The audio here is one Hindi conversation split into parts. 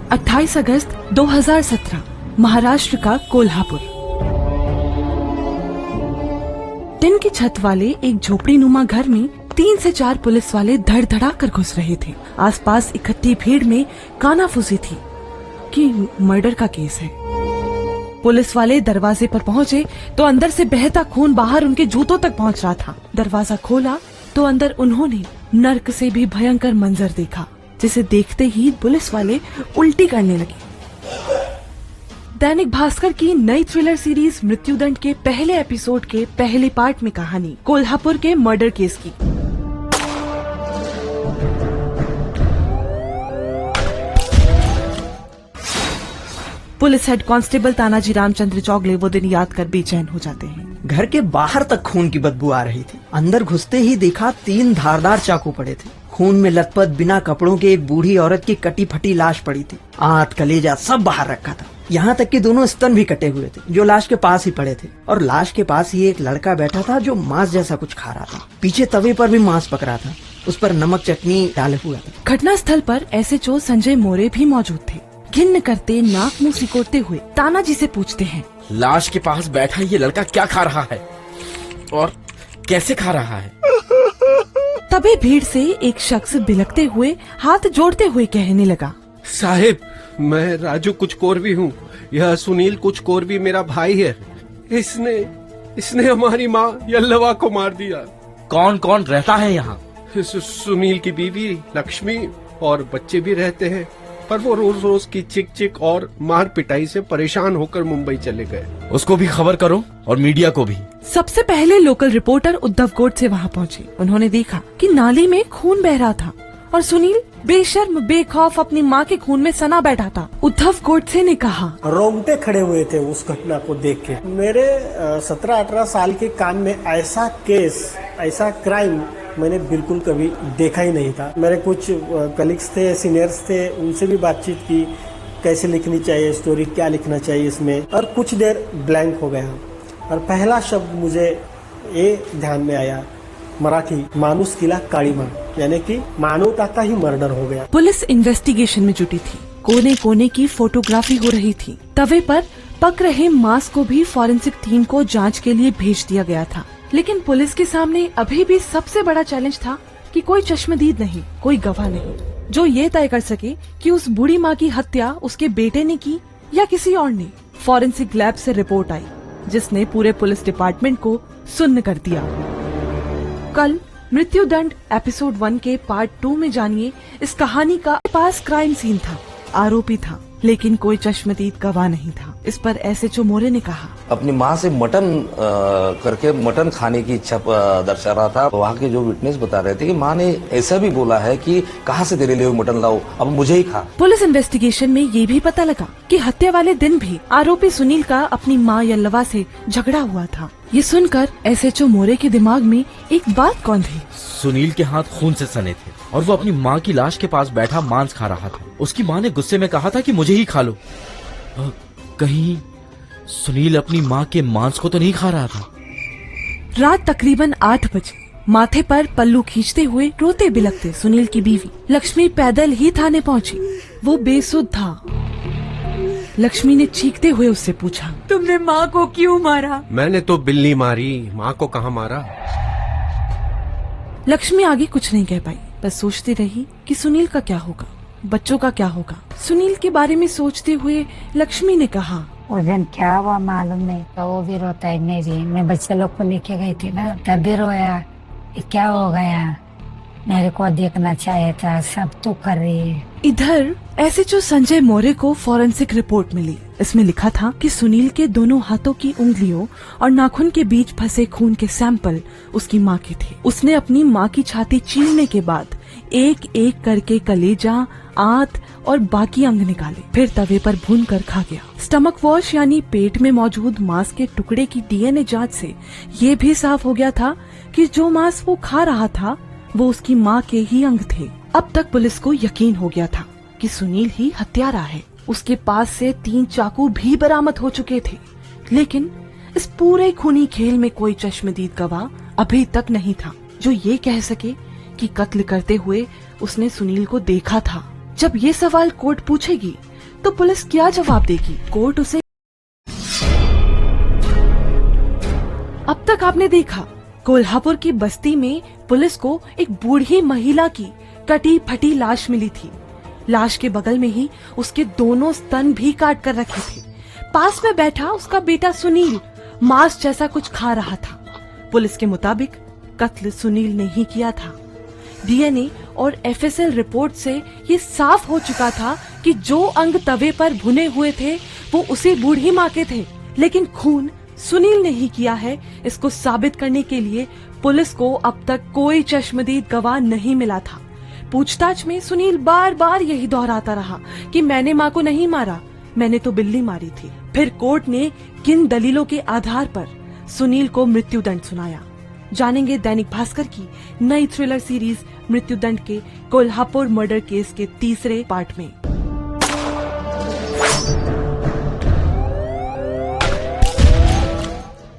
28 अगस्त 2017 महाराष्ट्र का कोल्हापुर। टिन की छत वाले एक झोपड़ी नुमा घर में 3 से 4 पुलिस वाले धड़धड़ा कर घुस रहे थे। आसपास इकट्ठी भीड़ में कानाफूसी थी कि मर्डर का केस है। पुलिस वाले दरवाजे पर पहुँचे तो अंदर से बहता खून बाहर उनके जूतों तक पहुँच रहा था। दरवाजा खोला तो अंदर उन्होंने नर्क से भी भयंकर मंजर देखा, जिसे देखते ही पुलिस वाले उल्टी करने लगे। दैनिक भास्कर की नई थ्रिलर सीरीज मृत्युदंड के पहले एपिसोड के पहले पार्ट में कहानी कोल्हापुर के मर्डर केस की। Police head constable Tanaji Ramchandra Chougule वो दिन याद कर बेचैन हो जाते हैं। घर के बाहर तक खून की बदबू आ रही थी। अंदर घुसते ही देखा 3 धारदार चाकू पड़े थे। खून में लथपथ बिना कपड़ों के एक बूढ़ी औरत की कटी फटी लाश पड़ी थी। आंत कलेजा सब बाहर रखा था। यहाँ तक कि दोनों स्तन भी कटे हुए थे जो लाश के पास ही पड़े थे। और लाश के पास ही एक लड़का बैठा था जो मांस जैसा कुछ खा रहा था। पीछे तवे पर भी मांस पक रहा था, उस पर नमक चटनी डाले हुआ था। घटना स्थल पर एसएचओ संजय मोरे भी मौजूद थे। घिन्न करते नाक मुंह सिकोड़ते हुए तानाजी से पूछते हैं, लाश के पास बैठा ये लड़का क्या खा रहा है और कैसे खा रहा है? तभी भीड़ से एक शख्स बिलखते हुए हाथ जोड़ते हुए कहने लगा, साहिब, मैं राजू कुचकोरवी हूँ। यह सुनील कुचकोरवी मेरा भाई है। इसने हमारी माँ यल्लवा को मार दिया। कौन कौन रहता है यहाँ? सुनील की बीवी लक्ष्मी और बच्चे भी रहते हैं, पर वो रोज रोज की चिक चिक और मार पिटाई से परेशान होकर मुंबई चले गए। उसको भी खबर करो और मीडिया को भी। सबसे पहले लोकल रिपोर्टर उद्धव गोडसे वहाँ पहुँचे। उन्होंने देखा कि नाली में खून बह रहा था और सुनील बेशर्म बेखौफ अपनी माँ के खून में सना बैठा था। उद्धव गोडसे ने कहा, रोंगटे खड़े हुए थे उस घटना को देख के। मेरे 17-18 साल के काम में ऐसा केस, ऐसा क्राइम मैंने बिल्कुल कभी देखा ही नहीं था। मेरे कुछ कलीग्स थे, सीनियर्स थे, उनसे भी बातचीत की, कैसे लिखनी चाहिए स्टोरी, क्या लिखना चाहिए इसमें। और कुछ देर ब्लैंक हो गया और पहला शब्द मुझे ये ध्यान में आया, मराठी मानुस किला काळीमा, यानी कि मानवता का ही मर्डर हो गया। पुलिस इन्वेस्टिगेशन में जुटी थी। कोने कोने की फोटोग्राफी हो रही थी। तवे पर पक रहे मांस को भी फॉरेंसिक टीम को जांच के लिए भेज दिया गया था। लेकिन पुलिस के सामने अभी भी सबसे बड़ा चैलेंज था कि कोई चश्मदीद नहीं, कोई गवाह नहीं जो ये तय कर सके कि उस बूढ़ी माँ की हत्या उसके बेटे ने की या किसी और ने। फॉरेंसिक लैब से रिपोर्ट आई जिसने पूरे पुलिस डिपार्टमेंट को सुन्न कर दिया। कल मृत्युदंड एपिसोड 1 के पार्ट 2 में जानिए इस कहानी का पास क्राइम सीन था, आरोपी था, लेकिन कोई चश्मदीद गवाह नहीं था। इस पर एसएचओ मोरे ने कहा, अपनी माँ से मटन करके मटन खाने की इच्छा दर्शा रहा था। वहाँ के जो विटनेस बता रहे थे कि माँ ने ऐसा भी बोला है कि कहाँ से तेरे लिए मटन लाओ, अब मुझे ही खा। पुलिस इन्वेस्टिगेशन में ये भी पता लगा कि हत्या वाले दिन भी आरोपी सुनील का अपनी माँ यल्लवा से झगड़ा हुआ था। ये सुनकर एसएचओ मोरे के दिमाग में एक बात कौन थी। सुनील के हाथ खून से सने थे और वो अपनी माँ की लाश के पास बैठा मांस खा रहा था। उसकी माँ ने गुस्से में कहा था कि मुझे ही खा लो। कहीं सुनील अपनी माँ के मांस को तो नहीं खा रहा था। रात तकरीबन 8 बजे माथे पर पल्लू खींचते हुए रोते बिलखते सुनील की बीवी लक्ष्मी पैदल ही थाने पहुंची। वो बेसुध था। लक्ष्मी ने चीखते हुए उससे पूछा, तुमने माँ को क्यों मारा? मैंने तो बिल्ली मारी, माँ को कहाँ मारा? लक्ष्मी आगे कुछ नहीं कह पाई, बस सोचती रही कि सुनील का क्या होगा, बच्चों का क्या होगा। सुनील के बारे में सोचते हुए लक्ष्मी ने कहा, उस दिन क्या हुआ मालूम नहीं, तो वो भी रोता है मेरी। मैं बच्चे लोग को लेके गई थी ना, तब भी रोया। क्या हो गया, मेरे को देखना चाहिए था, सब तो कर रही है। इधर एसएचओ संजय मोरे को फॉरेंसिक रिपोर्ट मिली। इसमें लिखा था कि सुनील के दोनों हाथों की उंगलियों और नाखून के बीच फंसे खून के सैंपल उसकी माँ के थे। उसने अपनी माँ की छाती चीरने के बाद एक एक करके कलेजा, आंत और बाकी अंग निकाले, फिर तवे पर भून कर खा गया। स्टमक वॉश यानी पेट में मौजूद मांस के टुकड़े की डीएनए जांच से ये भी साफ हो गया था कि जो मांस वो खा रहा था वो उसकी माँ के ही अंग थे। अब तक पुलिस को यकीन हो गया था कि सुनील ही हत्यारा है। उसके पास से 3 चाकू भी बरामद हो चुके थे, लेकिन इस पूरे खूनी खेल में कोई चश्मदीद गवाह अभी तक नहीं था जो ये कह सके कि कत्ल करते हुए उसने सुनील को देखा था। जब ये सवाल कोर्ट पूछेगी तो पुलिस क्या जवाब देगी? कोर्ट उसे अब तक आपने देखा कोल्हापुर की बस्ती में पुलिस को एक बूढ़ी महिला की कटी फटी लाश मिली थी। लाश के बगल में ही उसके दोनों स्तन भी काट कर रखे थे। पास में बैठा उसका बेटा सुनील मांस जैसा कुछ खा रहा था। पुलिस के मुताबिक कत्ल सुनील ने ही किया था। डीएनए और एफएसएल रिपोर्ट से ये साफ हो चुका था कि जो अंग तवे पर भुने हुए थे वो उसी बूढ़ी माँ के थे, लेकिन खून सुनील ने ही किया है। इसको साबित करने के लिए पुलिस को अब तक कोई चश्मदीद गवाह नहीं मिला था। पूछताछ में सुनील बार बार यही दोहराता रहा कि मैंने माँ को नहीं मारा, मैंने तो बिल्ली मारी थी। फिर कोर्ट ने किन दलीलों के आधार पर सुनील को मृत्युदंड सुनाया, जानेंगे दैनिक भास्कर की नई थ्रिलर सीरीज मृत्युदंड के कोल्हापुर मर्डर केस के तीसरे पार्ट में।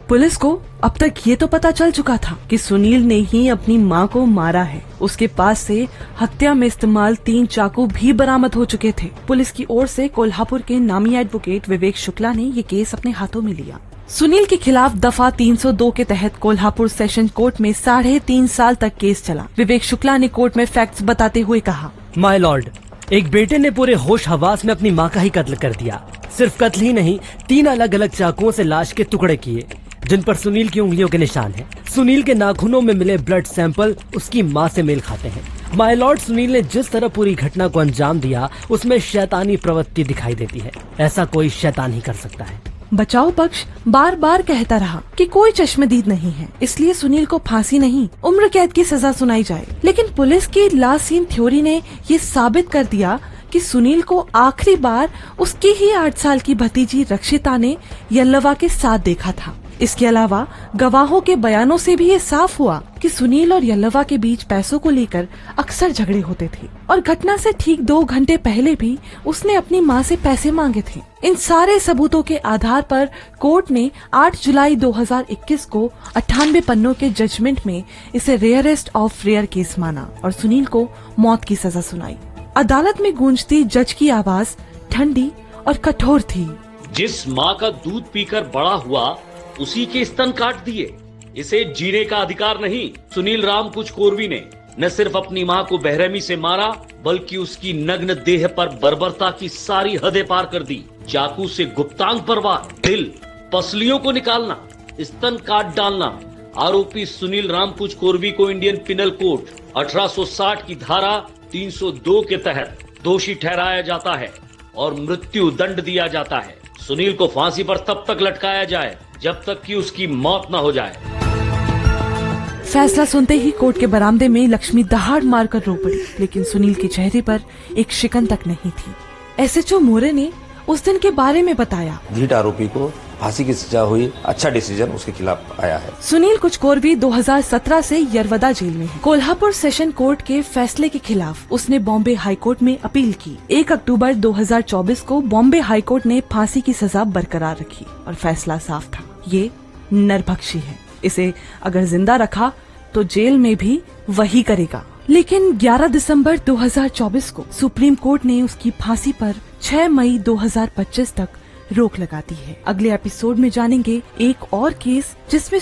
पुलिस को अब तक ये तो पता चल चुका था कि सुनील ने ही अपनी मां को मारा है। उसके पास से हत्या में इस्तेमाल 3 चाकू भी बरामद हो चुके थे। पुलिस की ओर से कोल्हापुर के नामी एडवोकेट विवेक शुक्ला ने ये केस अपने हाथों में लिया। सुनील के खिलाफ दफा 302 के तहत कोल्हापुर सेशन कोर्ट में 3.5 साल तक केस चला। विवेक शुक्ला ने कोर्ट में फैक्ट्स बताते हुए कहा, माय लॉर्ड, एक बेटे ने पूरे होश हवास में अपनी मां का ही कत्ल कर दिया। सिर्फ कत्ल ही नहीं, 3 अलग अलग चाकुओं से लाश के टुकड़े किए जिन पर सुनील की उंगलियों के निशान हैं। सुनील के नाखूनों में मिले ब्लड सैंपल उसकी मां से मेल खाते हैं। माय लॉर्ड, सुनील ने जिस तरह पूरी घटना को अंजाम दिया उसमें शैतानी प्रवृत्ति दिखाई देती है। ऐसा कोई शैतान ही कर सकता है। बचाव पक्ष बार बार कहता रहा कि कोई चश्मदीद नहीं है, इसलिए सुनील को फांसी नहीं उम्र कैद की सजा सुनाई जाए। लेकिन पुलिस की लास्ट सीन थ्योरी ने ये साबित कर दिया कि सुनील को आखिरी बार उसकी ही 8 साल की भतीजी रक्षिता ने यल्लवा के साथ देखा था। इसके अलावा गवाहों के बयानों से भी ये साफ हुआ कि सुनील और यल्लवा के बीच पैसों को लेकर अक्सर झगड़े होते थे और घटना से ठीक 2 घंटे पहले भी उसने अपनी मां से पैसे मांगे थे। इन सारे सबूतों के आधार पर कोर्ट ने 8 जुलाई 2021 को 98 पन्नों के जजमेंट में इसे रेयरेस्ट ऑफ रेयर केस माना और सुनील को मौत की सजा सुनाई। अदालत में गूंजती जज की आवाज ठंडी और कठोर थी। जिस माँ का दूध पीकर बड़ा हुआ उसी के स्तन काट दिए, इसे जीने का अधिकार नहीं। सुनील राम कुछ कोरवी ने न सिर्फ अपनी माँ को बेरहमी से मारा बल्कि उसकी नग्न देह पर बर्बरता की सारी हदें पार कर दी। चाकू से गुप्तांग पर वार, दिल, पसलियों को निकालना, स्तन काट डालना। आरोपी सुनील राम कुछ कोरवी को इंडियन पिनल कोड 1860 की धारा 302 के तहत दोषी ठहराया जाता है और मृत्यु दंड दिया जाता है। सुनील को फांसी पर तब तक लटकाया जाए जब तक कि उसकी मौत न हो जाए। फैसला सुनते ही कोर्ट के बरामदे में लक्ष्मी दहाड़ मारकर रो पड़ी, लेकिन सुनील के चेहरे पर एक शिकन तक नहीं थी। एसएचओ मोरे ने उस दिन के बारे में बताया, धीट आरोपी को फांसी की सजा हुई, अच्छा डिसीजन उसके खिलाफ आया है। सुनील कुछ कोरवी 2017 से यरवदा जेल में है। कोल्हापुर सेशन कोर्ट के फैसले के खिलाफ उसने बॉम्बे हाई कोर्ट में अपील की। 1 अक्टूबर 2024 को बॉम्बे हाई कोर्ट ने फांसी की सजा बरकरार रखी और फैसला साफ था, ये नरभक्षी है। इसे अगर जिंदा रखा तो जेल में भी वही करेगा। लेकिन 11 दिसंबर 2024 को सुप्रीम कोर्ट ने उसकी फांसी पर 6 मई 2025 तक रोक लगा दी है। अगले एपिसोड में जानेंगे एक और केस जिसमें